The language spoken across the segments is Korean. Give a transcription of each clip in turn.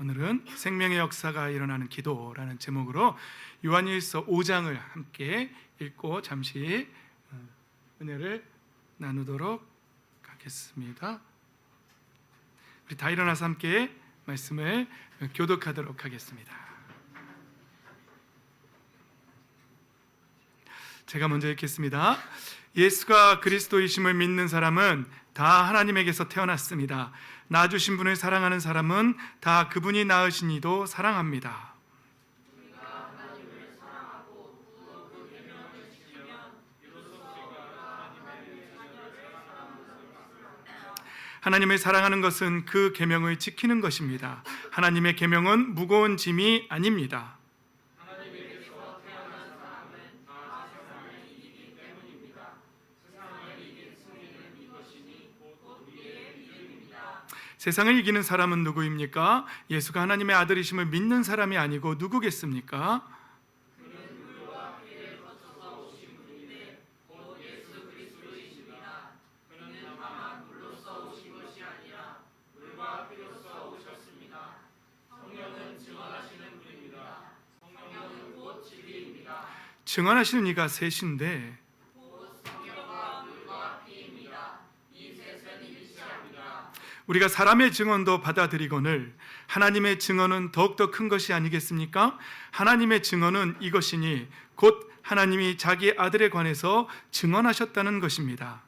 오늘은 생명의 역사가 일어나는 기도라는 제목으로 요한일서 5장을 함께 읽고 잠시 은혜를 나누도록 하겠습니다. 우리 다 일어나서 함께 말씀을 교독하도록 하겠습니다. 제가 먼저 읽겠습니다. 예수가 그리스도이심을 믿는 사람은 다 하나님에게서 태어났습니다. 낳아주신 분을 사랑하는 사람은 다 그분이 낳으신 이도 사랑합니다. 하나님을 사랑하는 것은 그 계명을 지키는 것입니다. 하나님의 계명은 무거운 짐이 아닙니다. 세상을 이기는 사람은 누구입니까? 예수가 하나님의 아들이심을 믿는 사람이 아니고 누구겠습니까? 증언하시는 이가 셋인데 우리가 사람의 증언도 받아들이거늘 하나님의 증언은 더욱더 큰 것이 아니겠습니까? 하나님의 증언은 이것이니 곧 하나님이 자기 아들에 관해서 증언하셨다는 것입니다.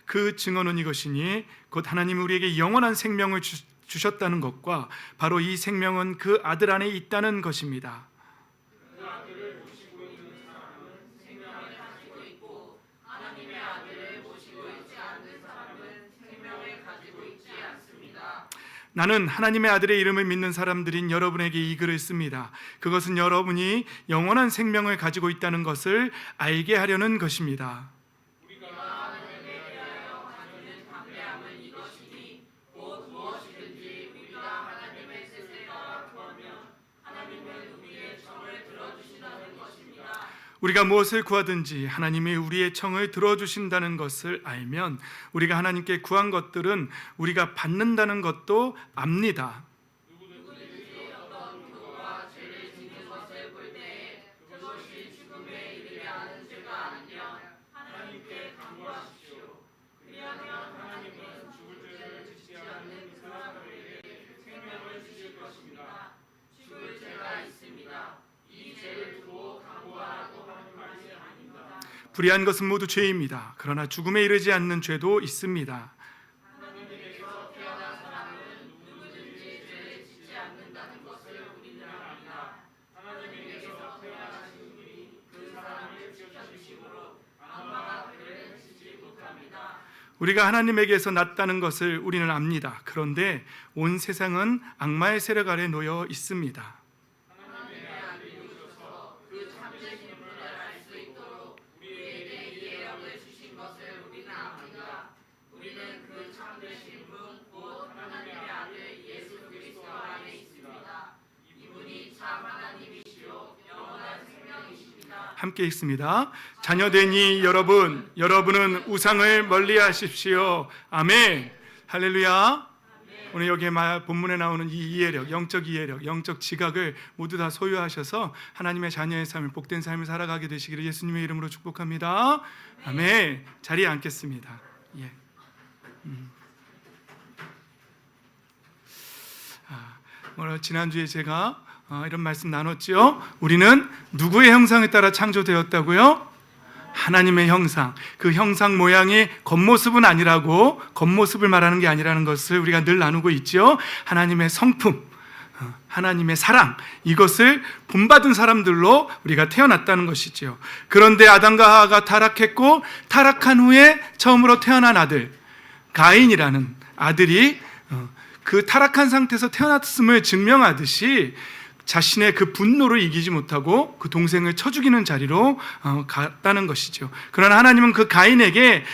그 증언은 이것이니 곧 하나님이 우리에게 영원한 생명을 주셨다는 것과 바로 이 생명은 그 아들 안에 있다는 것입니다. 그 아들을 모시고 있는 사람은 생명을 가지고 있고 하나님의 아들을 모시고 있지 않는 사람은 생명을 가지고 있지 않습니다. 나는 하나님의 아들의 이름을 믿는 사람들인 여러분에게 이 글을 씁니다. 그것은 여러분이 영원한 생명을 가지고 있다는 것을 알게 하려는 것입니다. 우리가 무엇을 구하든지 하나님이 우리의 청을 들어주신다는 것을 알면 우리가 하나님께 구한 것들은 우리가 받는다는 것도 압니다. 불의한 것은 모두 죄입니다. 그러나 죽음에 이르지 않는 죄도 있습니다. 하나님께서 태어난 사람은 누구든지 죄를 짓지 않는다는 것을 우리는 압니다. 하나님께서 태어나신 분이 그 사람을 지어주심으로 악마가 그를 짓지 못합니다. 우리가 하나님에게서 났다는 것을 우리는 압니다. 그런데 온 세상은 악마의 세력 아래 놓여 있습니다. 함께 읽습니다. 자녀되니 여러분은 우상을 멀리하십시오. 아멘. 할렐루야. 오늘 여기 본문에 나오는 이 이해력, 영적 이해력, 영적 지각을 모두 다 소유하셔서 하나님의 자녀의 삶을, 복된 삶을 살아가게 되시기를 예수님의 이름으로 축복합니다. 아멘. 자리에 앉겠습니다. 예. 오늘 지난주에 제가 이런 말씀 나눴죠. 우리는 누구의 형상에 따라 창조되었다고요? 하나님의 형상. 그 형상 모양의 겉모습은 아니라고, 겉모습을 말하는 게 아니라는 것을 우리가 늘 나누고 있죠. 하나님의 성품, 하나님의 사랑, 이것을 본받은 사람들로 우리가 태어났다는 것이죠. 그런데 아담과 하와가 타락했고 타락한 후에 처음으로 태어난 아들 가인이라는 아들이 그 타락한 상태에서 태어났음을 증명하듯이 자신의 그 분노를 이기지 못하고 그 동생을 쳐 죽이는 자리로 갔다는 것이죠. 그러나 하나님은 그 가인에게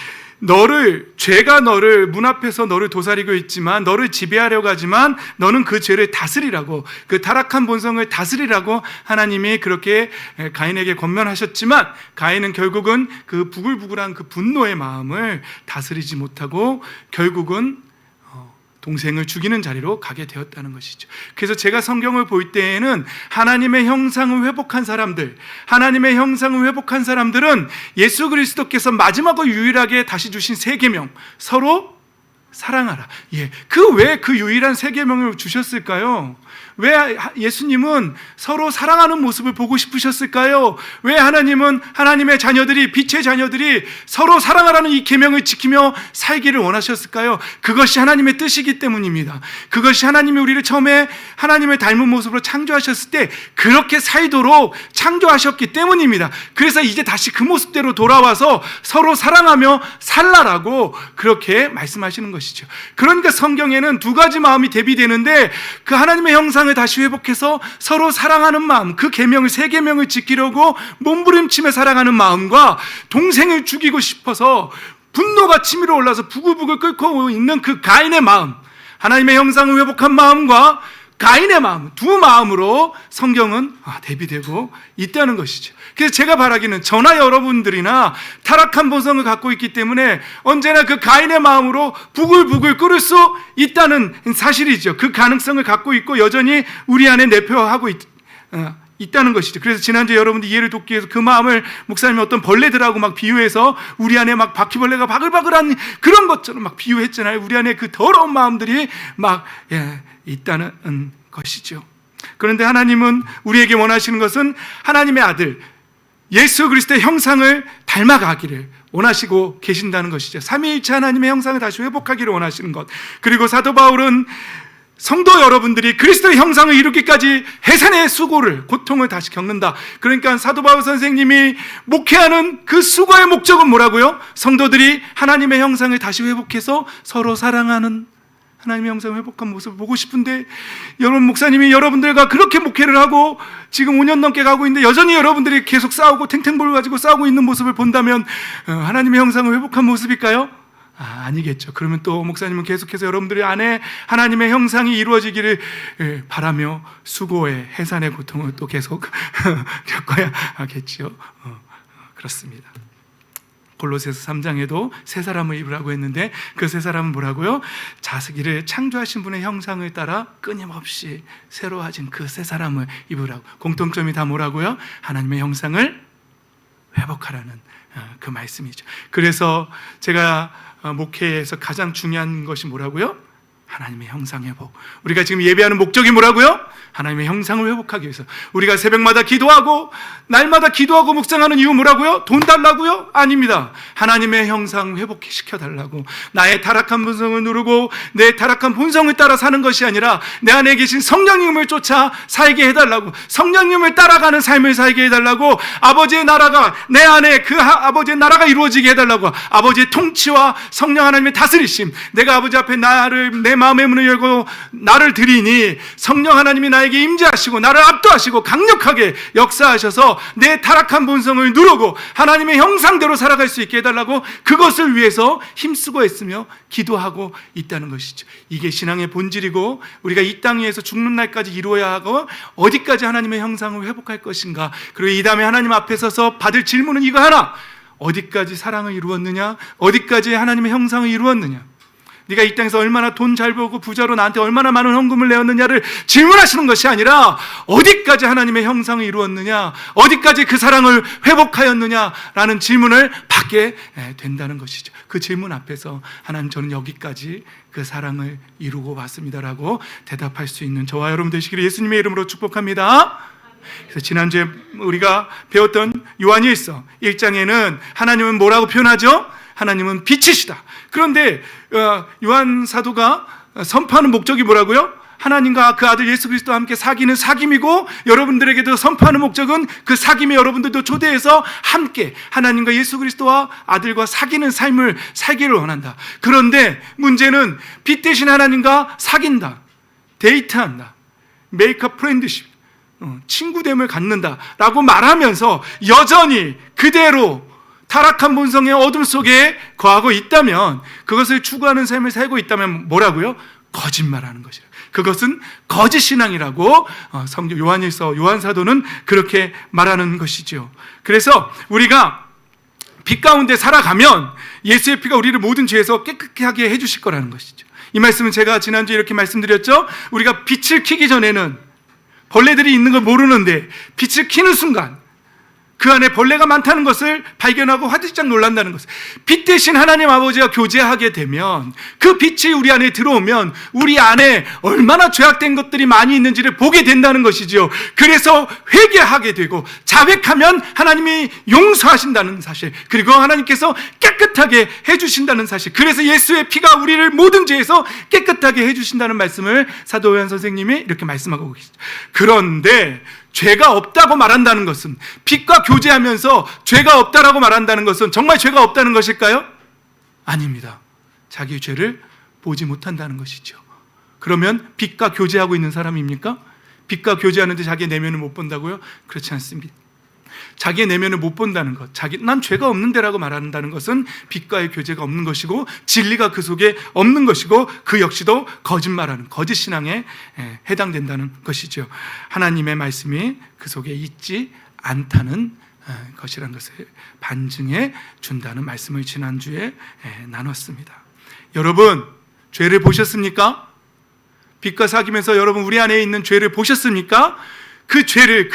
죄가 너를 문 앞에서 너를 도사리고 있지만, 너를 지배하려고 하지만 너는 그 죄를 다스리라고, 그 타락한 본성을 다스리라고 하나님이 그렇게 가인에게 권면하셨지만, 가인은 결국은 그 부글부글한 그 분노의 마음을 다스리지 못하고 결국은 동생을 죽이는 자리로 가게 되었다는 것이죠. 그래서 제가 성경을 볼 때에는 하나님의 형상을 회복한 사람들, 하나님의 형상을 회복한 사람들은 예수 그리스도께서 마지막으로 유일하게 다시 주신 세 계명, 서로 사랑하라. 왜 그 유일한 세 계명을 주셨을까요? 왜 예수님은 서로 사랑하는 모습을 보고 싶으셨을까요? 왜 하나님은 하나님의 자녀들이, 빛의 자녀들이 서로 사랑하라는 이 계명을 지키며 살기를 원하셨을까요? 그것이 하나님의 뜻이기 때문입니다. 그것이 하나님이 우리를 처음에 하나님을 닮은 모습으로 창조하셨을 때 그렇게 살도록 창조하셨기 때문입니다. 그래서 이제 다시 그 모습대로 돌아와서 서로 사랑하며 살라라고 그렇게 말씀하시는 것이죠. 그러니까 성경에는 두 가지 마음이 대비되는데, 그 하나님의 형상을 다시 회복해서 서로 사랑하는 마음, 그 계명을, 세 계명을 지키려고 몸부림치며 살아가는 마음과, 동생을 죽이고 싶어서 분노가 치밀어 올라서 부글부글 끓고 있는 그 가인의 마음, 하나님의 형상을 회복한 마음과 가인의 마음, 두 마음으로 성경은 대비되고 있다는 것이죠. 그래서 제가 바라기는 저나 여러분들이나 타락한 본성을 갖고 있기 때문에 언제나 그 가인의 마음으로 부글부글 끓을 수 있다는 사실이죠. 그 가능성을 갖고 있고 여전히 우리 안에 내포하고 있다는 것이죠. 그래서 지난주에 여러분들 이해를 돕기 위해서 그 마음을 목사님이 어떤 벌레들하고 막 비유해서 우리 안에 막 바퀴벌레가 바글바글한 그런 것처럼 막 비유했잖아요. 우리 안에 그 더러운 마음들이 막 있다는 것이죠. 그런데 하나님은 우리에게 원하시는 것은 하나님의 아들 예수 그리스도의 형상을 닮아가기를 원하시고 계신다는 것이죠. 삼위일체 하나님의 형상을 다시 회복하기를 원하시는 것. 그리고 사도 바울은 성도 여러분들이 그리스도의 형상을 이루기까지 해산의 수고를, 고통을 다시 겪는다. 그러니까 사도 바울 선생님이 목회하는 그 수고의 목적은 뭐라고요? 성도들이 하나님의 형상을 다시 회복해서 서로 사랑하는 하나님의 형상을 회복한 모습을 보고 싶은데, 여러분 목사님이 여러분들과 그렇게 목회를 하고 지금 5년 넘게 가고 있는데 여전히 여러분들이 계속 싸우고 탱탱볼을 가지고 싸우고 있는 모습을 본다면 하나님의 형상을 회복한 모습일까요? 아니겠죠. 그러면 또 목사님은 계속해서 여러분들이 안에 하나님의 형상이 이루어지기를 바라며 수고의 해산의 고통을 또 계속 겪어야 하겠죠. 그렇습니다. 골로새서 3장에도 새 사람을 입으라고 했는데, 그 새 사람은 뭐라고요? 자기를 창조하신 분의 형상을 따라 끊임없이 새로워진 그 새 사람을 입으라고. 공통점이 다 뭐라고요? 하나님의 형상을 회복하라는 그 말씀이죠. 그래서 제가 목회에서 가장 중요한 것이 뭐라고요? 하나님의 형상 회복. 우리가 지금 예배하는 목적이 뭐라고요? 하나님의 형상을 회복하기 위해서. 우리가 새벽마다 기도하고 날마다 기도하고 묵상하는 이유 뭐라고요? 돈 달라고요? 아닙니다. 하나님의 형상 회복시켜 달라고. 나의 타락한 본성을 누르고 내 타락한 본성을 따라 사는 것이 아니라 내 안에 계신 성령님을 쫓아 살게 해달라고, 성령님을 따라가는 삶을 살게 해달라고, 아버지의 나라가 내 안에 그 아버지의 나라가 이루어지게 해달라고, 아버지의 통치와 성령 하나님의 다스리심, 내가 아버지 앞에 내 마음의 문을 열고 나를 드리니 성령 하나님이 나에게 임재하시고 나를 압도하시고 강력하게 역사하셔서 내 타락한 본성을 누르고 하나님의 형상대로 살아갈 수 있게 해달라고, 그것을 위해서 힘쓰고 애쓰며 기도하고 있다는 것이죠. 이게 신앙의 본질이고, 우리가 이 땅 위에서 죽는 날까지 이루어야 하고 어디까지 하나님의 형상을 회복할 것인가. 그리고 이 다음에 하나님 앞에 서서 받을 질문은 이거 하나: 어디까지 사랑을 이루었느냐? 어디까지 하나님의 형상을 이루었느냐? 네가 이 땅에서 얼마나 돈 잘 벌고 부자로 나한테 얼마나 많은 헌금을 내었느냐를 질문하시는 것이 아니라 어디까지 하나님의 형상을 이루었느냐, 어디까지 그 사랑을 회복하였느냐라는 질문을 받게 된다는 것이죠. 그 질문 앞에서 하나님, 저는 여기까지 그 사랑을 이루고 왔습니다라고 대답할 수 있는 저와 여러분 되시기를 예수님의 이름으로 축복합니다. 그래서 지난주에 우리가 배웠던 요한일서 1장에는 하나님은 뭐라고 표현하죠? 하나님은 빛이시다. 그런데 요한 사도가 선포하는 목적이 뭐라고요? 하나님과 그 아들 예수 그리스도와 함께 사귀는 사귐이고, 여러분들에게도 선포하는 목적은 그 사귐에 여러분들도 초대해서 함께 하나님과 예수 그리스도와 아들과 사귀는 삶을 살기를 원한다. 그런데 문제는 빛 대신 하나님과 사귄다, 데이트한다, make a friendship, 친구됨을 갖는다라고 말하면서 여전히 그대로 타락한 본성의 어둠 속에 거하고 있다면, 그것을 추구하는 삶을 살고 있다면 뭐라고요? 거짓말하는 것이라. 그것은 거짓 신앙이라고 성경 요한일서 요한 사도는 그렇게 말하는 것이죠. 그래서 우리가 빛 가운데 살아가면 예수의 피가 우리를 모든 죄에서 깨끗하게 해주실 거라는 것이죠. 이 말씀은 제가 지난주에 이렇게 말씀드렸죠. 우리가 빛을 켜기 전에는 벌레들이 있는 걸 모르는데 빛을 켜는 순간 그 안에 벌레가 많다는 것을 발견하고 화들짝 놀란다는 것을, 빛 대신 하나님 아버지와 교제하게 되면, 그 빛이 우리 안에 들어오면 우리 안에 얼마나 죄악된 것들이 많이 있는지를 보게 된다는 것이지요. 그래서 회개하게 되고 자백하면 하나님이 용서하신다는 사실, 그리고 하나님께서 깨끗하게 해주신다는 사실, 그래서 예수의 피가 우리를 모든 죄에서 깨끗하게 해주신다는 말씀을 사도 요한 선생님이 이렇게 말씀하고 계시죠. 그런데 죄가 없다고 말한다는 것은, 빛과 교제하면서 죄가 없다라고 말한다는 것은 정말 죄가 없다는 것일까요? 아닙니다. 자기 죄를 보지 못한다는 것이죠. 그러면 빛과 교제하고 있는 사람입니까? 빛과 교제하는데 자기의 내면을 못 본다고요? 그렇지 않습니다. 자기의 내면을 못 본다는 것, 난 죄가 없는데라고 말한다는 것은 빛과의 교제가 없는 것이고 진리가 그 속에 없는 것이고, 그 역시도 거짓말하는 거짓 신앙에 해당된다는 것이죠. 하나님의 말씀이 그 속에 있지 않다는 것이라는 것을 반증해 준다는 말씀을 지난주에 나눴습니다. 여러분, 죄를 보셨습니까? 빛과 사귐에서 여러분 우리 안에 있는 죄를 보셨습니까? 그 죄를,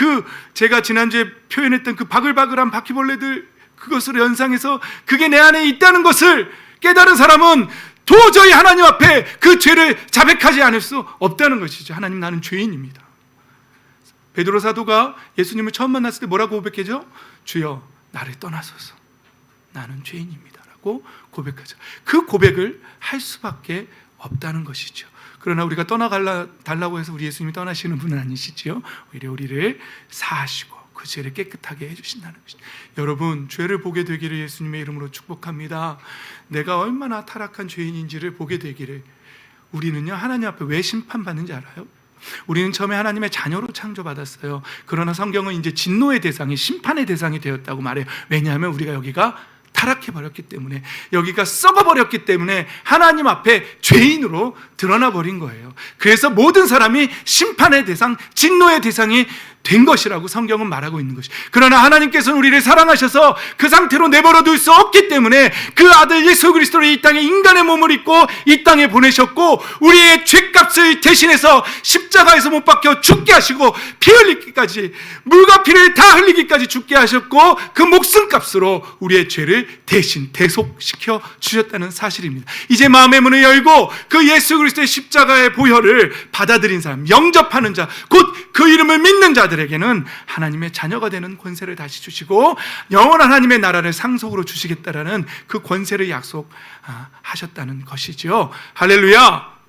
제가 지난주에 표현했던 그 바글바글한 바퀴벌레들, 그것을 연상해서 그게 내 안에 있다는 것을 깨달은 사람은 도저히 하나님 앞에 그 죄를 자백하지 않을 수 없다는 것이죠. 하나님, 나는 죄인입니다. 베드로 사도가 예수님을 처음 만났을 때 뭐라고 고백하죠? 주여, 나를 떠나소서, 나는 죄인입니다 라고 고백하죠. 그 고백을 할 수밖에 없다는 것이죠. 그러나 우리가 떠나달라고 해서 우리 예수님이 떠나시는 분은 아니시지요. 오히려 우리를 사하시고 그 죄를 깨끗하게 해주신다는 것이죠. 여러분, 죄를 보게 되기를 예수님의 이름으로 축복합니다. 내가 얼마나 타락한 죄인인지를 보게 되기를. 우리는요, 하나님 앞에 왜 심판받는지 알아요? 우리는 처음에 하나님의 자녀로 창조받았어요. 그러나 성경은 이제 진노의 대상이, 심판의 대상이 되었다고 말해요. 왜냐하면 우리가 여기가 타락해버렸기 때문에, 여기가 썩어버렸기 때문에 하나님 앞에 죄인으로 드러나 버린 거예요. 그래서 모든 사람이 심판의 대상, 진노의 대상이 된 것이라고 성경은 말하고 있는 것이. 그러나 하나님께서는 우리를 사랑하셔서 그 상태로 내버려 둘 수 없기 때문에 그 아들 예수 그리스도를 이 땅에 인간의 몸을 입고 이 땅에 보내셨고, 우리의 죄값을 대신해서 십자가에서 못 박혀 죽게 하시고, 피 흘리기까지, 물과 피를 다 흘리기까지 죽게 하셨고, 그 목숨값으로 우리의 죄를 대신 대속시켜 주셨다는 사실입니다. 이제 마음의 문을 열고 그 예수 그리스도의 십자가의 보혈을 받아들인 사람, 영접하는 자, 곧 그 이름을 믿는 자들에게는 하나님의 자녀가 되는 권세를 다시 주시고 영원한 하나님의 나라를 상속으로 주시겠다라는 그 권세를 약속하셨다는 것이죠. 할렐루야!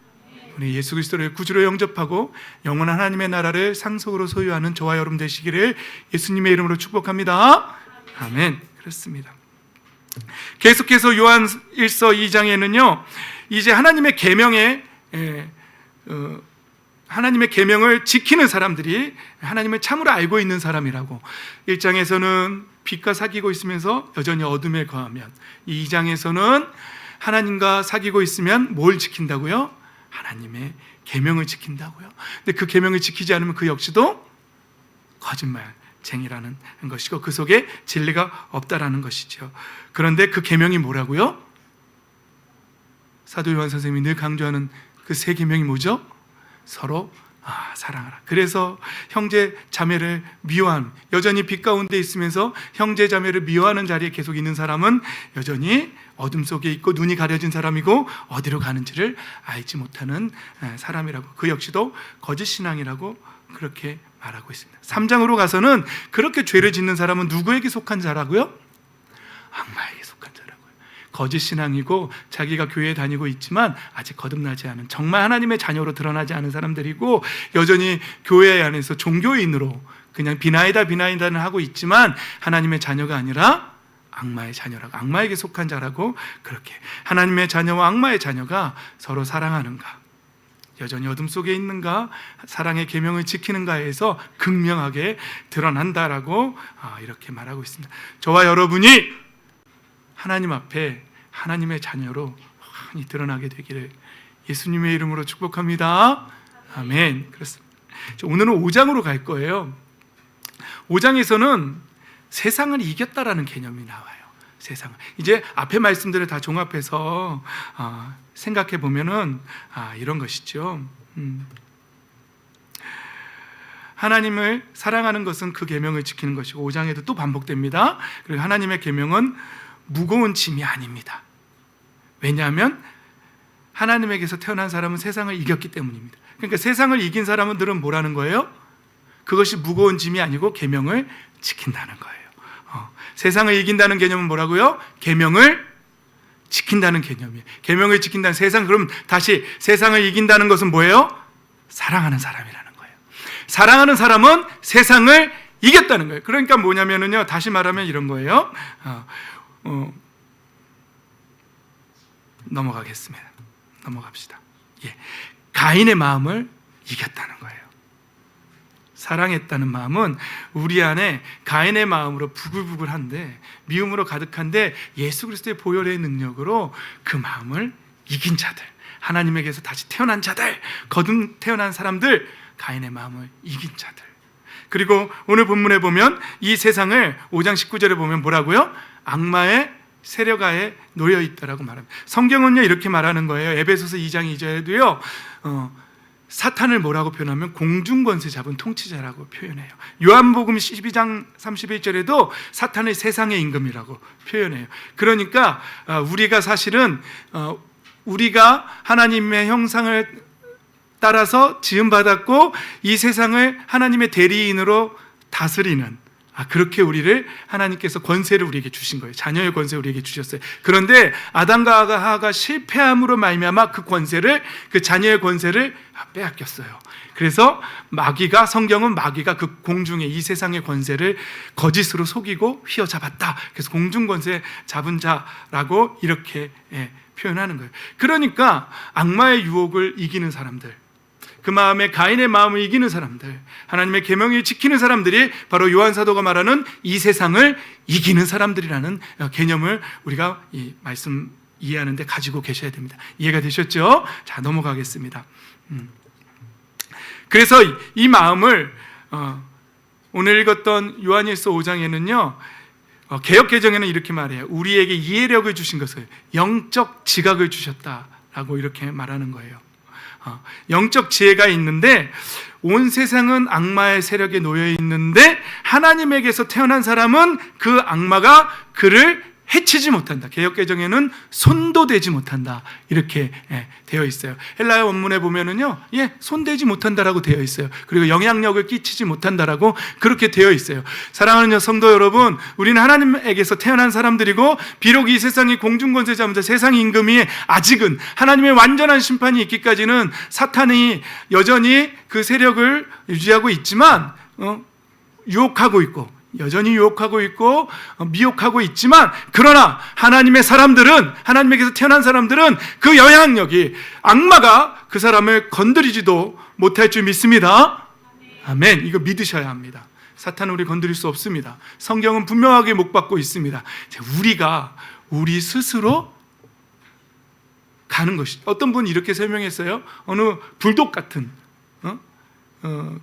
우리 예수 그리스도를 구주로 영접하고 영원한 하나님의 나라를 상속으로 소유하는 저와 여러분 되시기를 예수님의 이름으로 축복합니다. 아멘. 그렇습니다. 계속해서 요한 1서 2장에는요, 이제 하나님의 계명을 지키는 사람들이 하나님을 참으로 알고 있는 사람이라고, 1장에서는 빛과 사귀고 있으면서 여전히 어둠에 거하면, 2장에서는 하나님과 사귀고 있으면 뭘 지킨다고요? 하나님의 계명을 지킨다고요. 근데 그 계명을 지키지 않으면 그 역시도 거짓말쟁이라는 것이고 그 속에 진리가 없다라는 것이죠. 그런데 그 계명이 뭐라고요? 사도 요한 선생님이 늘 강조하는 그 세 계명이 뭐죠? 서로 사랑하라. 그래서 형제 자매를 미워하는, 여전히 빛 가운데 있으면서 형제 자매를 미워하는 자리에 계속 있는 사람은 여전히 어둠 속에 있고 눈이 가려진 사람이고 어디로 가는지를 알지 못하는 사람이라고, 그 역시도 거짓 신앙이라고 그렇게 말하고 있습니다. 3장으로 가서는 그렇게 죄를 짓는 사람은 누구에게 속한 자라고요? 악마에게 속한 자라고요. 거짓 신앙이고 자기가 교회에 다니고 있지만 아직 거듭나지 않은, 정말 하나님의 자녀로 드러나지 않은 사람들이고, 여전히 교회 안에서 종교인으로 그냥 비나이다는 하고 있지만 하나님의 자녀가 아니라 악마의 자녀라고, 악마에게 속한 자라고, 그렇게 하나님의 자녀와 악마의 자녀가 서로 사랑하는가, 여전히 어둠 속에 있는가, 사랑의 계명을 지키는가에서 극명하게 드러난다라고 이렇게 말하고 있습니다. 저와 여러분이 하나님 앞에 하나님의 자녀로 많이 드러나게 되기를 예수님의 이름으로 축복합니다. 아멘. 그렇습니다. 오늘은 5장으로 갈 거예요. 5장에서는 세상을 이겼다라는 개념이 나와요. 세상을. 이제 앞에 말씀들을 다 종합해서 생각해 보면은 이런 것이죠. 하나님을 사랑하는 것은 그 계명을 지키는 것이고 5장에도 또 반복됩니다. 그리고 하나님의 계명은 무거운 짐이 아닙니다. 왜냐하면 하나님에게서 태어난 사람은 세상을 이겼기 때문입니다. 그러니까 세상을 이긴 사람들은 뭐라는 거예요? 그것이 무거운 짐이 아니고 계명을 지킨다는 거예요. 세상을 이긴다는 개념은 뭐라고요? 계명을 지킨다는 개념이에요. 계명을 지킨다는 세상, 그럼 다시 세상을 이긴다는 것은 뭐예요? 사랑하는 사람이라는 거예요. 사랑하는 사람은 세상을 이겼다는 거예요. 그러니까 뭐냐면요, 다시 말하면 이런 거예요. 넘어갑시다. 가인의 마음을 이겼다는 거예요. 사랑했다는 마음은 우리 안에 가인의 마음으로 부글부글한데, 미움으로 가득한데 예수 그리스도의 보혈의 능력으로 그 마음을 이긴 자들, 하나님에게서 다시 태어난 자들, 거듭 태어난 사람들, 가인의 마음을 이긴 자들. 그리고 오늘 본문에 보면 이 세상을 5장 19절에 보면 뭐라고요? 악마의 세력하에 놓여 있다라고 말합니다. 성경은요 이렇게 말하는 거예요. 에베소서 2장 2절에도요 사탄을 뭐라고 표현하면 공중권세 잡은 통치자라고 표현해요. 요한복음 12장 31절에도 사탄의 세상의 임금이라고 표현해요. 그러니까 우리가 사실은 우리가 하나님의 형상을 따라서 지음받았고 이 세상을 하나님의 대리인으로 다스리는, 그렇게 우리를 하나님께서 권세를 우리에게 주신 거예요. 자녀의 권세를 우리에게 주셨어요. 그런데 아담과 하와가 실패함으로 말미암아 그 권세를, 그 자녀의 권세를 빼앗겼어요. 그래서 성경은 마귀가 그 공중의 이 세상의 권세를 거짓으로 속이고 휘어잡았다. 그래서 공중 권세 잡은 자라고 이렇게 표현하는 거예요. 그러니까 악마의 유혹을 이기는 사람들, 그 마음에 가인의 마음을 이기는 사람들, 하나님의 계명을 지키는 사람들이 바로 요한 사도가 말하는 이 세상을 이기는 사람들이라는 개념을 우리가 이 말씀 이해하는 데 가지고 계셔야 됩니다. 이해가 되셨죠? 자, 넘어가겠습니다. 그래서 이 마음을 오늘 읽었던 요한일서 5장에는요 개역개정에는 이렇게 말해요. 우리에게 이해력을 주신 것을, 영적 지각을 주셨다라고 이렇게 말하는 거예요. 영적 지혜가 있는데 온 세상은 악마의 세력에 놓여 있는데 하나님에게서 태어난 사람은 그 악마가 그를 해치지 못한다. 개역개정에는 손도 대지 못한다, 이렇게 되어 있어요. 헬라어 원문에 보면은요, 손대지 못한다라고 되어 있어요. 그리고 영향력을 끼치지 못한다라고 그렇게 되어 있어요. 사랑하는 성도 여러분, 우리는 하나님에게서 태어난 사람들이고, 비록 이 세상이 공중권세 잡은 자, 세상 임금이 아직은 하나님의 완전한 심판이 있기까지는 사탄이 여전히 그 세력을 유지하고 있지만, 유혹하고 있고, 여전히 유혹하고 있고 미혹하고 있지만, 그러나 하나님의 사람들은, 하나님에게서 태어난 사람들은 그 영향력이, 악마가 그 사람을 건드리지도 못할 줄 믿습니다. 아멘. 이거 믿으셔야 합니다. 사탄은 우리 건드릴 수 없습니다. 성경은 분명하게 목받고 있습니다. 우리 스스로 가는 것이, 어떤 분이 이렇게 설명했어요. 어느 불독 같은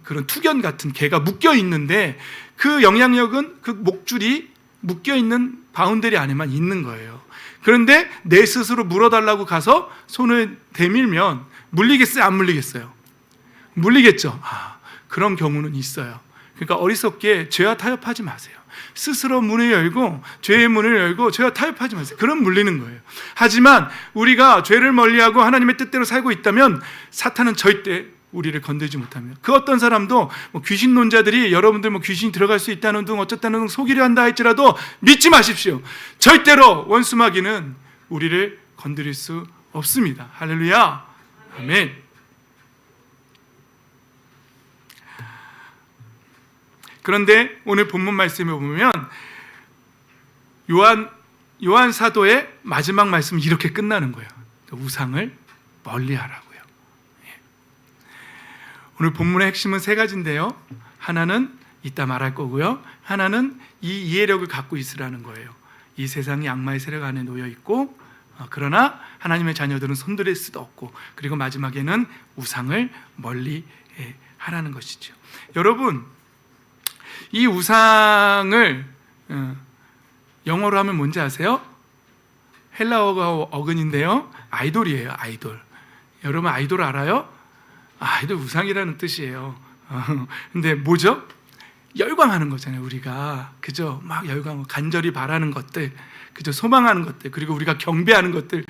그런 투견 같은 개가 묶여 있는데 그 영향력은 그 목줄이 묶여 있는 바운더리 안에만 있는 거예요. 그런데 내 스스로 물어달라고 가서 손을 대밀면 물리겠어요? 안 물리겠어요? 물리겠죠. 그런 경우는 있어요. 그러니까 어리석게 죄와 타협하지 마세요. 스스로 문을 열고, 죄의 문을 열고 죄와 타협하지 마세요. 그럼 물리는 거예요. 하지만 우리가 죄를 멀리하고 하나님의 뜻대로 살고 있다면 사탄은 절대 우리를 건들지 못합니다. 그 어떤 사람도 귀신론자들이 여러분들 귀신이 들어갈 수 있다는 등 어쨌다는 등 속이려 한다 할지라도 믿지 마십시오. 절대로 원수마귀는 우리를 건드릴 수 없습니다. 할렐루야. 아멘. 그런데 오늘 본문 말씀에 보면 요한 사도의 마지막 말씀이 이렇게 끝나는 거예요. 우상을 멀리하라고요. 오늘 본문의 핵심은 세 가지인데요, 하나는 이따 말할 거고요, 하나는 이 이해력을 갖고 있으라는 거예요. 이 세상이 악마의 세력 안에 놓여 있고, 그러나 하나님의 자녀들은 손들일 수도 없고, 그리고 마지막에는 우상을 멀리 하라는 것이죠. 여러분, 이 우상을 영어로 하면 뭔지 아세요? 헬라어가 어근인데요, 아이돌이에요. 아이돌. 여러분 아이돌 알아요? 아이돌 우상이라는 뜻이에요. 근데 뭐죠? 열광하는 거잖아요. 우리가, 그죠? 막 열광하고 간절히 바라는 것들, 그죠? 소망하는 것들, 그리고 우리가 경배하는 것들,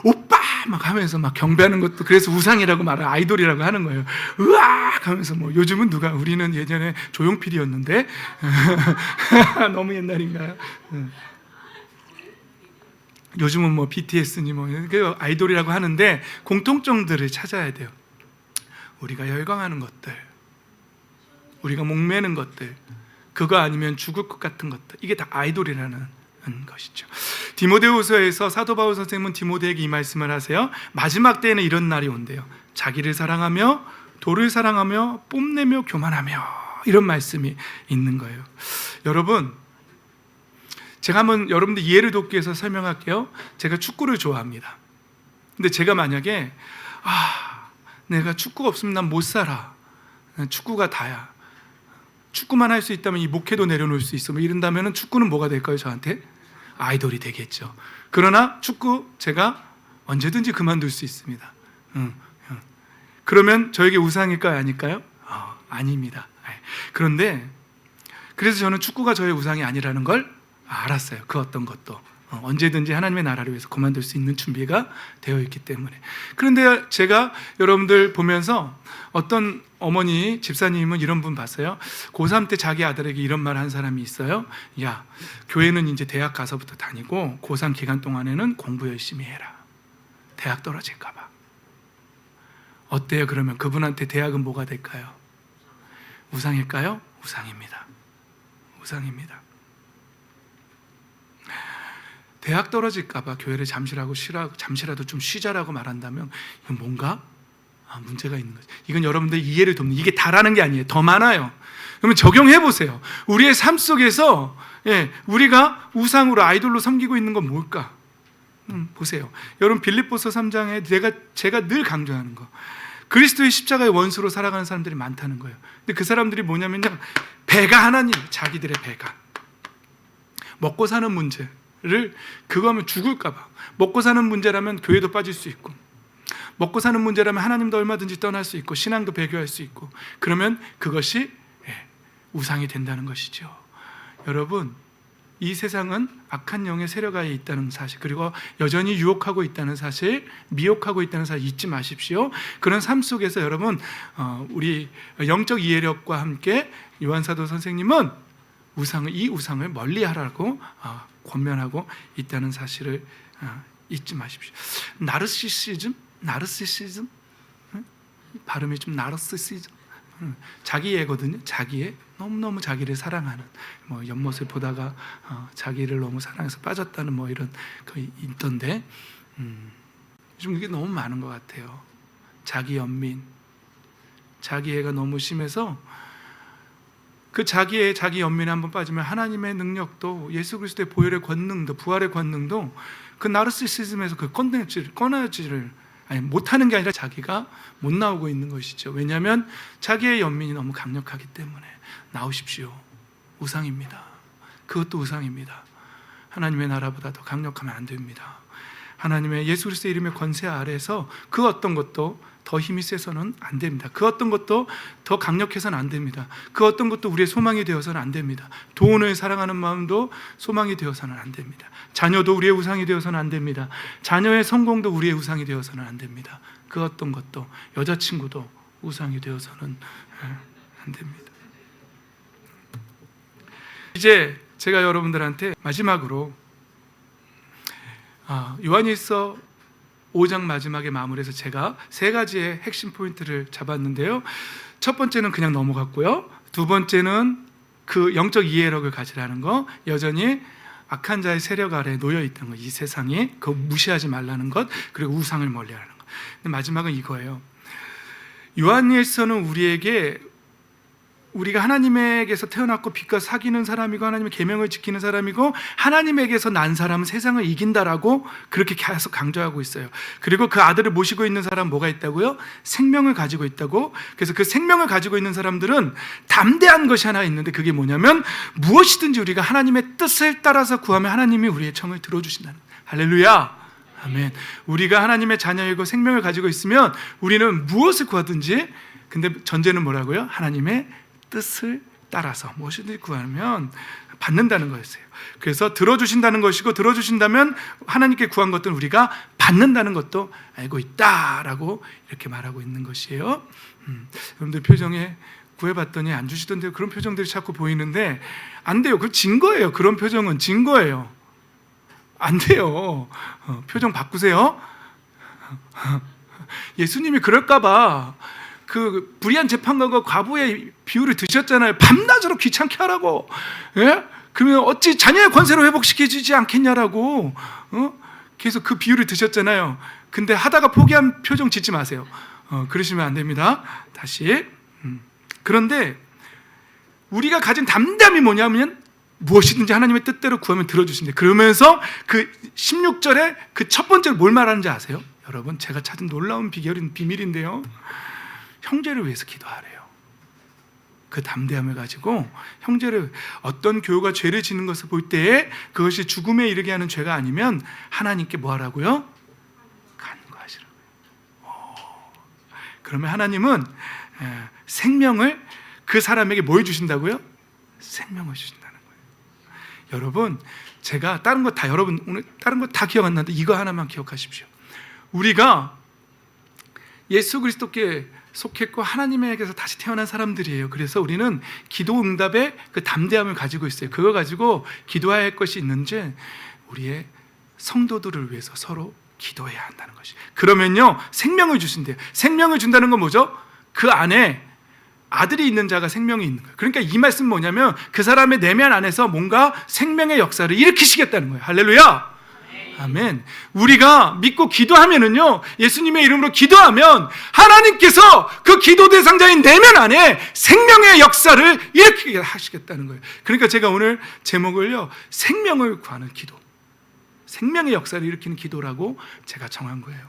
오빠 막 하면서 막 경배하는 것도, 그래서 우상이라고 말을 아이돌이라고 하는 거예요. 으악 하면서, 뭐 요즘은 누가, 우리는 예전에 조용필이었는데 너무 옛날인가요? 요즘은 뭐 BTS니 뭐 아이돌이라고 하는데, 공통점들을 찾아야 돼요. 우리가 열광하는 것들, 우리가 목매는 것들, 그거 아니면 죽을 것 같은 것들, 이게 다 아이돌이라는 것이죠. 디모데후서에서 사도 바울 선생님은 디모데에게 이 말씀을 하세요. 마지막 때에는 이런 날이 온대요. 자기를 사랑하며 도를 사랑하며 뽐내며 교만하며, 이런 말씀이 있는 거예요. 여러분, 제가 한번 여러분들 이해를 돕기 위해서 설명할게요. 제가 축구를 좋아합니다. 근데 제가 만약에 내가 축구가 없으면 난 못 살아, 축구가 다야, 축구만 할 수 있다면 이 목회도 내려놓을 수 있어, 뭐 이런다면 축구는 뭐가 될까요? 저한테 아이돌이 되겠죠. 그러나 축구 제가 언제든지 그만둘 수 있습니다. 그러면 저에게 우상일까요? 아닐까요? 아닙니다. 그런데 그래서 저는 축구가 저의 우상이 아니라는 걸 알았어요. 그 어떤 것도 언제든지 하나님의 나라를 위해서 그만둘 수 있는 준비가 되어 있기 때문에. 그런데 제가 여러분들 보면서 어떤 어머니, 집사님은 이런 분 봤어요. 고3 때 자기 아들에게 이런 말 한 사람이 있어요. 야, 교회는 이제 대학 가서부터 다니고 고3 기간 동안에는 공부 열심히 해라. 대학 떨어질까 봐. 어때요? 그러면 그분한테 대학은 뭐가 될까요? 우상일까요? 우상입니다. 우상입니다. 대학 떨어질까 봐 교회를 잠시라도 좀 쉬자라고 말한다면 이건 뭔가 문제가 있는 거죠. 이건 여러분들 이해를 돕는, 이게 다라는 게 아니에요. 더 많아요. 그러면 적용해 보세요. 우리의 삶 속에서 우리가 우상으로, 아이돌로 섬기고 있는 건 뭘까? 보세요. 여러분, 빌립보서 3장에 제가 늘 강조하는 거, 그리스도의 십자가의 원수로 살아가는 사람들이 많다는 거예요. 근데 그 사람들이 뭐냐면요, 배가 하나님, 자기들의 배가, 먹고 사는 문제를, 그거 하면 죽을까 봐. 먹고 사는 문제라면 교회도 빠질 수 있고, 먹고 사는 문제라면 하나님도 얼마든지 떠날 수 있고, 신앙도 배교할 수 있고, 그러면 그것이 우상이 된다는 것이죠. 여러분, 이 세상은 악한 영의 세력하에 있다는 사실, 그리고 여전히 유혹하고 있다는 사실, 미혹하고 있다는 사실 잊지 마십시오. 그런 삶 속에서 여러분, 우리 영적 이해력과 함께 요한사도 선생님은 이 우상을 멀리하라고 권면하고 있다는 사실을 잊지 마십시오. 나르시시즘? 발음이 좀 나르시시즘. 자기애거든요. 자기애. 너무너무 자기를 사랑하는, 뭐 연못을 보다가 자기를 너무 사랑해서 빠졌다는 뭐 이런 거 있던데, 좀 이게 너무 많은 것 같아요. 자기 연민, 자기애가 너무 심해서 그 자기 연민에 한번 빠지면 하나님의 능력도, 예수 그리스도의 보혈의 권능도, 부활의 권능도 그 나르시시즘에서 그 꺼내지를 못하는 게 아니라 자기가 못 나오고 있는 것이죠. 왜냐하면 자기의 연민이 너무 강력하기 때문에. 나오십시오. 우상입니다. 그것도 우상입니다. 하나님의 나라보다 더 강력하면 안 됩니다. 하나님의 예수 그리스도의 이름의 권세 아래에서 그 어떤 것도 더 힘이 세서는 안 됩니다. 그 어떤 것도 더 강력해서는 안 됩니다. 그 어떤 것도 우리의 소망이 되어서는 안 됩니다. 돈을 사랑하는 마음도 소망이 되어서는 안 됩니다. 자녀도 우리의 우상이 되어서는 안 됩니다. 자녀의 성공도 우리의 우상이 되어서는 안 됩니다. 그 어떤 것도, 여자친구도 우상이 되어서는 안 됩니다. 이제 제가 여러분들한테 마지막으로 요한일서 5장 마지막에 마무리해서 제가 3가지의 핵심 포인트를 잡았는데요. 첫 번째는 그냥 넘어갔고요. 두 번째는 그 영적 이해력을 가지라는 거, 여전히 악한 자의 세력 아래에 놓여 있다는 거, 이 세상이 그거 무시하지 말라는 것, 그리고 우상을 멀리하라는 것. 근데 마지막은 이거예요. 요한일서는 우리에게 우리가 하나님에게서 태어났고 빛과 사귀는 사람이고 하나님의 계명을 지키는 사람이고 하나님에게서 난 사람은 세상을 이긴다라고 그렇게 계속 강조하고 있어요. 그리고 그 아들을 모시고 있는 사람은 뭐가 있다고요? 생명을 가지고 있다고. 그래서 그 생명을 가지고 있는 사람들은 담대한 것이 하나 있는데 그게 뭐냐면 무엇이든지 우리가 하나님의 뜻을 따라서 구하면 하나님이 우리의 청을 들어주신다는 거예요. 할렐루야, 아멘. 우리가 하나님의 자녀이고 생명을 가지고 있으면 우리는 무엇을 구하든지, 근데 전제는 뭐라고요? 하나님의 뜻을 따라서 무엇이든지 구하면 받는다는 거였어요. 그래서 들어주신다는 것이고, 들어주신다면 하나님께 구한 것들은 우리가 받는다는 것도 알고 있다라고 이렇게 말하고 있는 것이에요. 여러분들 표정에 구해봤더니 안 주시던데 그런 표정들이 자꾸 보이는데 안 돼요. 그건 증거예요. 그런 표정은 증거예요. 안 돼요. 표정 바꾸세요. 예수님이 그럴까봐 그 불의한 재판관과 과부의 비유를 드셨잖아요. 밤낮으로 귀찮게 하라고. 예? 그러면 어찌 자녀의 권세로 회복시켜주지 않겠냐라고. 계속 그 비유를 드셨잖아요. 근데 하다가 포기한 표정 짓지 마세요. 그러시면 안 됩니다. 다시. 그런데 우리가 가진 담대함이 뭐냐면 무엇이든지 하나님의 뜻대로 구하면 들어주신대. 그러면서 그 16절에 그 첫 번째로 뭘 말하는지 아세요? 여러분, 제가 찾은 놀라운 비밀인데요. 형제를 위해서 기도하래요. 그 담대함을 가지고 형제를, 어떤 교우가 죄를 지는 것을 볼 때에 그것이 죽음에 이르게 하는 죄가 아니면 하나님께 뭐 하라고요? 간구하시라고요. 그러면 하나님은 생명을, 그 사람에게 뭘 주신다고요? 생명을 주신다는 거예요. 여러분, 제가 다른 거 다, 여러분 오늘 다른 거 다 기억 안 나는데 이거 하나만 기억하십시오. 우리가 예수 그리스도께 속했고 하나님에게서 다시 태어난 사람들이에요. 그래서 우리는 기도 응답에 그 담대함을 가지고 있어요. 그거 가지고 기도해야 할 것이 있는지 우리의 성도들을 위해서 서로 기도해야 한다는 것이. 그러면요, 생명을 주신대요. 생명을 준다는 건 뭐죠? 그 안에 아들이 있는 자가 생명이 있는 거예요. 그러니까 이 말씀은 뭐냐면 그 사람의 내면 안에서 뭔가 생명의 역사를 일으키시겠다는 거예요. 할렐루야, 아멘. 우리가 믿고 기도하면은요, 예수님의 이름으로 기도하면 하나님께서 그 기도 대상자인 내면 안에 생명의 역사를 일으키게 하시겠다는 거예요. 그러니까 제가 오늘 제목을요, 생명을 구하는 기도, 생명의 역사를 일으키는 기도라고 제가 정한 거예요.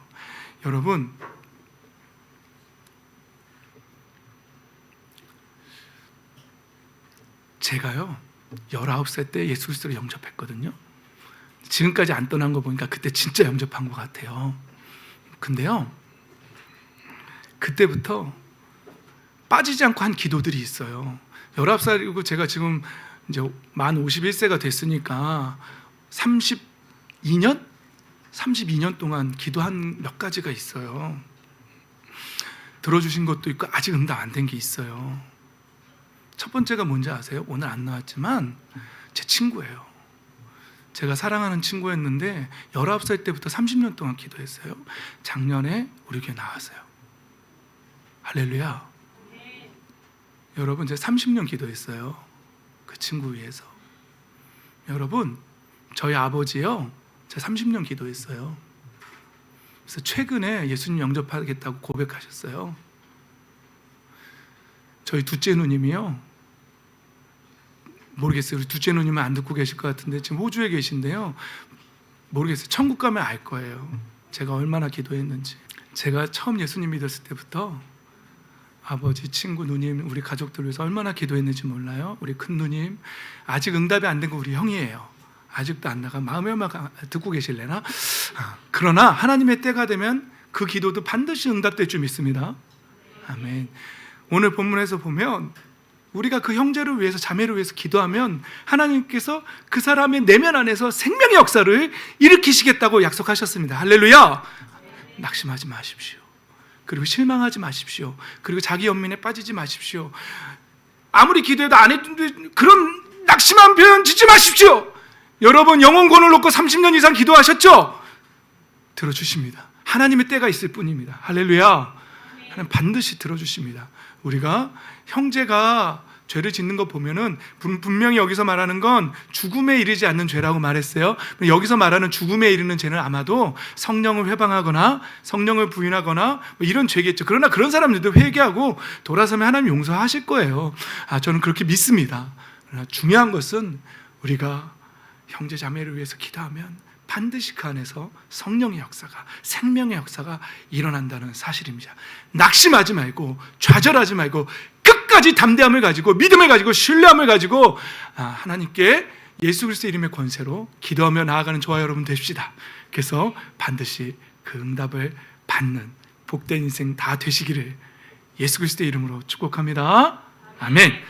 여러분, 제가요 19살 때 예수 그리스도를 영접했거든요. 지금까지 안 떠난 거 보니까 그때 진짜 영접한 것 같아요. 근데요, 그때부터 빠지지 않고 한 기도들이 있어요. 19살이고 제가 지금 이제 만 51세가 됐으니까 32년 동안 기도한 몇 가지가 있어요. 들어주신 것도 있고 아직 응답 안 된 게 있어요. 첫 번째가 뭔지 아세요? 오늘 안 나왔지만 제 친구예요. 제가 사랑하는 친구였는데 19살 때부터 30년 동안 기도했어요. 작년에 우리 교회 나왔어요. 할렐루야. 여러분, 제가 30년 기도했어요. 그 친구 위해서. 여러분, 저희 아버지요, 제가 30년 기도했어요. 그래서 최근에 예수님 영접하겠다고 고백하셨어요. 저희 둘째 누님이요, 모르겠어요. 우리 둘째 누님은 안 듣고 계실 것 같은데 지금 호주에 계신데요, 모르겠어요. 천국 가면 알 거예요. 제가 얼마나 기도했는지. 제가 처음 예수님 믿었을 때부터 아버지, 친구, 누님, 우리 가족들 위해서 얼마나 기도했는지 몰라요. 우리 큰 누님, 아직 응답이 안 된 거 우리 형이에요. 아직도 안 나가. 마음의 음악 듣고 계실래나? 그러나 하나님의 때가 되면 그 기도도 반드시 응답될 줄 믿습니다. 아멘. 오늘 본문에서 보면 우리가 그 형제를 위해서, 자매를 위해서 기도하면 하나님께서 그 사람의 내면 안에서 생명의 역사를 일으키시겠다고 약속하셨습니다. 할렐루야. 낙심하지 마십시오. 그리고 실망하지 마십시오. 그리고 자기 연민에 빠지지 마십시오. 아무리 기도해도 안 해도 그런 낙심한 표현 짓지 마십시오. 여러분, 영혼권을 놓고 30년 이상 기도하셨죠? 들어주십니다. 하나님의 때가 있을 뿐입니다. 할렐루야. 하나님 반드시 들어주십니다. 우리가 형제가 죄를 짓는 거 보면은 분명히 여기서 말하는 건 죽음에 이르지 않는 죄라고 말했어요. 여기서 말하는 죽음에 이르는 죄는 아마도 성령을 회방하거나 성령을 부인하거나 뭐 이런 죄겠죠. 그러나 그런 사람들도 회개하고 돌아서면 하나님 용서하실 거예요. 저는 그렇게 믿습니다. 그러나 중요한 것은 우리가 형제 자매를 위해서 기도하면 반드시 그 안에서 성령의 역사가, 생명의 역사가 일어난다는 사실입니다. 낙심하지 말고 좌절하지 말고 끝까지 담대함을 가지고 믿음을 가지고 신뢰함을 가지고 하나님께 예수 그리스도의 이름의 권세로 기도하며 나아가는 저와 여러분 되십시다. 그래서 반드시 그 응답을 받는 복된 인생 다 되시기를 예수 그리스도의 이름으로 축복합니다. 아멘.